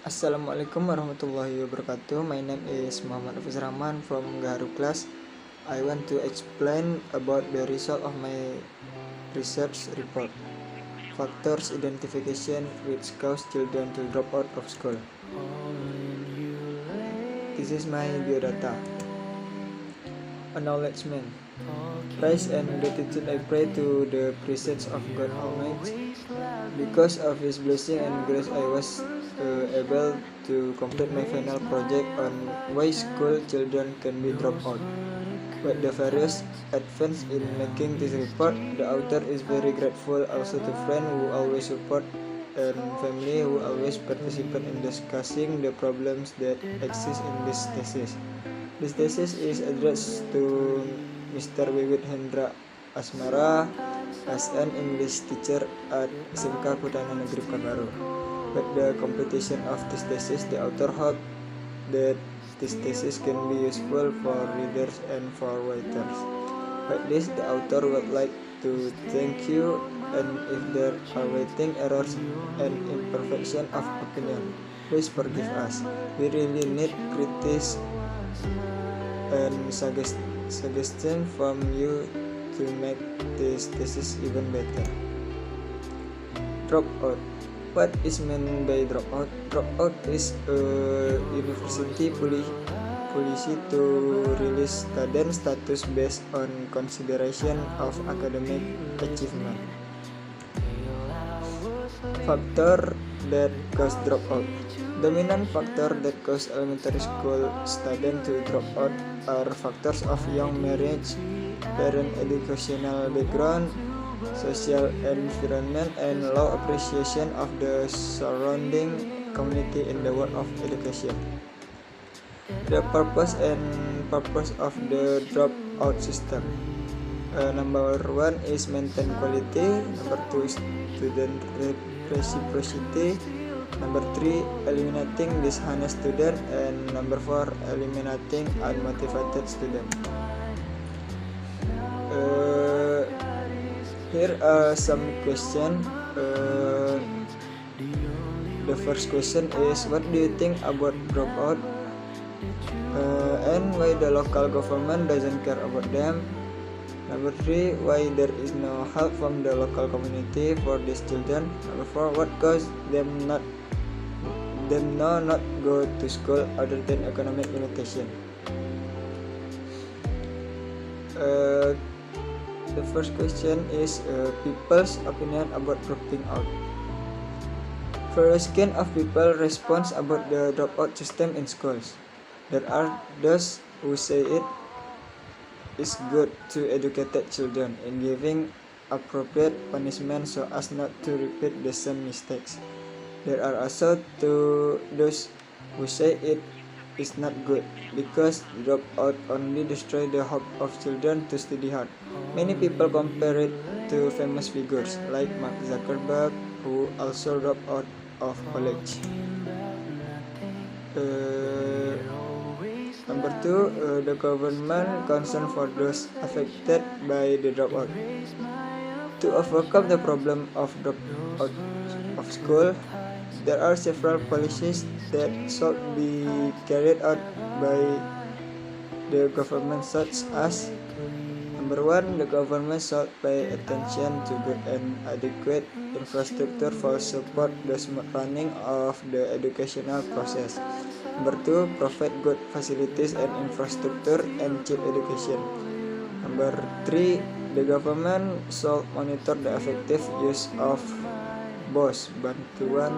Assalamualaikum warahmatullahi wabarakatuh. My name is Muhammad Hafiz from Gaharu class. I want to explain about the result of my research report. Factors identification which cause children to drop out of school. This is my biodata. Acknowledgement. Praise and gratitude I pray to the presence of God Almighty. Because of His blessing and grace I was able to complete my final project on why school children can be dropped out. With the various advances in making this report, the author is very grateful also to friends who always support and family who always participate in discussing the problems that exist in this thesis. This thesis is addressed to Mr. Wiwit Hendra Asmara as an English teacher at SMK Putana Negeri Gaharu. With the completion of this thesis, the author hoped that this thesis can be useful for readers and for writers. With this, the author would like to thank you, and if there are writing errors and imperfection of opinion, please forgive us. We really need criticism and suggestion from you to make this thesis even better. Dropout. What is meant by dropout? Dropout is a university policy to release student status based on consideration of academic achievement. Factor that cause dropout. Dominant factor that cause elementary school students to drop out are factors of young marriage, parent educational background, social environment, and low appreciation of the surrounding community in the world of education. The purpose of the dropout system. Number 1 is maintain quality. Number 2 is student reciprocity. Number 3, eliminating dishonest student, and number 4, eliminating unmotivated student. Here are some questions. The first question is, what do you think about dropout? And why the local government doesn't care about them? Number 3, why there is no help from the local community for these children? Number 4, what caused them not go to school other than economic limitation? The first question is people's opinion about dropping out. Various kind of people respond about the dropout system in schools. There are those who say it is good to educate children in giving appropriate punishment so as not to repeat the same mistakes. There are also those who say it is not good because dropout only destroy the hope of children to study hard. Many people compare it to famous figures like Mark Zuckerberg, who also dropped out of college. Number 2, the government concern for those affected by the dropout. To overcome the problem of dropout of school, there are several policies that should be carried out by the government, such as: Number 1, the government should pay attention to good and adequate infrastructure for support the smooth running of the educational process. Number 2, provide good facilities and infrastructure and cheap education. Number 3, the government should monitor the effective use of BOS, bantuan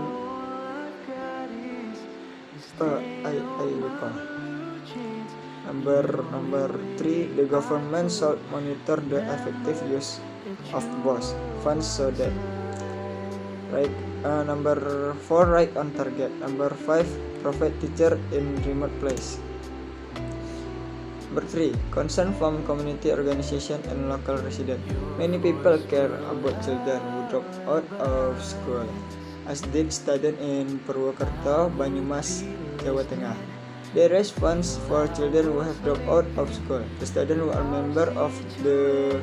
I lupa. Number 3, the government should monitor the effective use of BOS funds so that number 4, right on target. Number 5, provide teacher in remote place. Number 3, concern from community organization and local resident. Many people care about children who drop out of school, as did students in Purwokerto, Banyumas, Jawa Tengah. They raise funds for children who have dropped out of school. The students who are member of the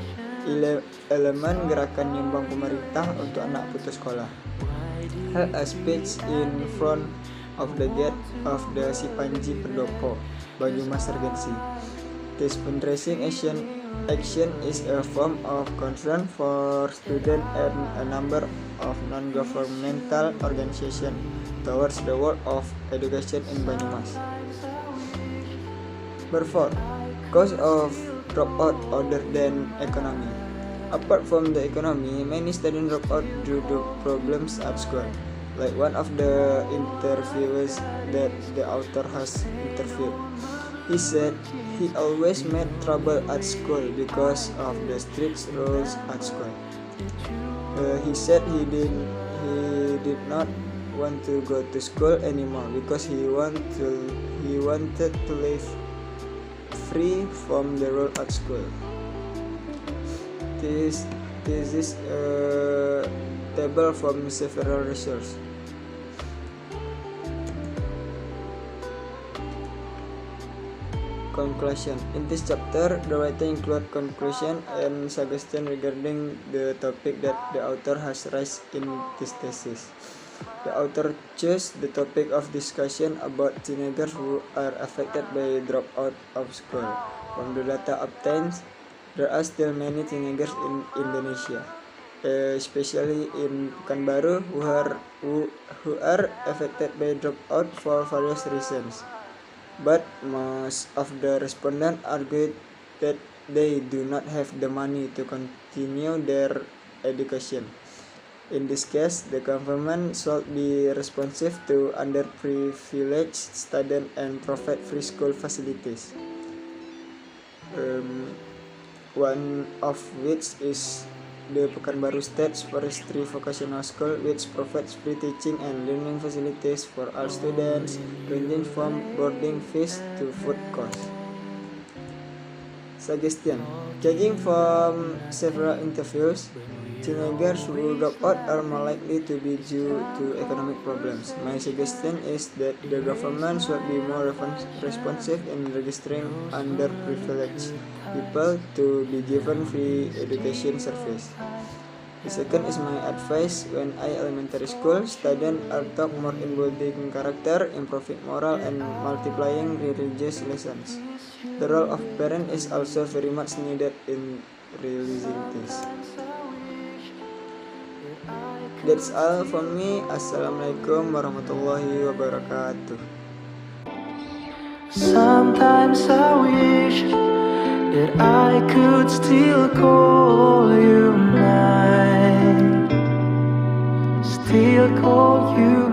elemen gerakan nyumbang pemerintah untuk anak putus sekolah. Held a speech in front of the gate of the Sipanji Pendopo, Banyumas Regency. This fundraising action is a form of concern for students and a number of non-governmental organizations towards the world of education in Banyumas. Number 4. Cause of dropout other than economy. Apart from the economy, many students drop out due to problems at school. Like one of the interviewers that the author has interviewed, he said he always made trouble at school because of the strict rules at school. He said he did not want to go to school anymore because he wanted to live free from the rule at school. This is a table from several resources. Conclusion. In this chapter, the writer includes conclusion and suggestion regarding the topic that the author has raised in this thesis. The author chose the topic of discussion about teenagers who are affected by dropout of school. From the data obtained, there are still many teenagers in Indonesia, especially in Pekanbaru, who are affected by dropout for various reasons. But most of the respondents argued that they do not have the money to continue their education. In this case, the government should be responsive to underprivileged students and provide free school facilities. One of which is the Pekanbaru State Forestry Vocational School, which provides free teaching and learning facilities for all students, ranging from boarding fees to food costs. Suggestion. Judging from several interviews, teenagers who drop out are more likely to be due to economic problems. My suggestion is that the government should be more responsive in registering underprivileged people to be given free education service. The second is my advice. When elementary school, students are taught more in building character, improving moral, and multiplying religious lessons. The role of parent is also very much needed in realizing this. That's all from me. Assalamualaikum warahmatullahi wabarakatuh. Sometimes I wish that I could still call you mine, still call you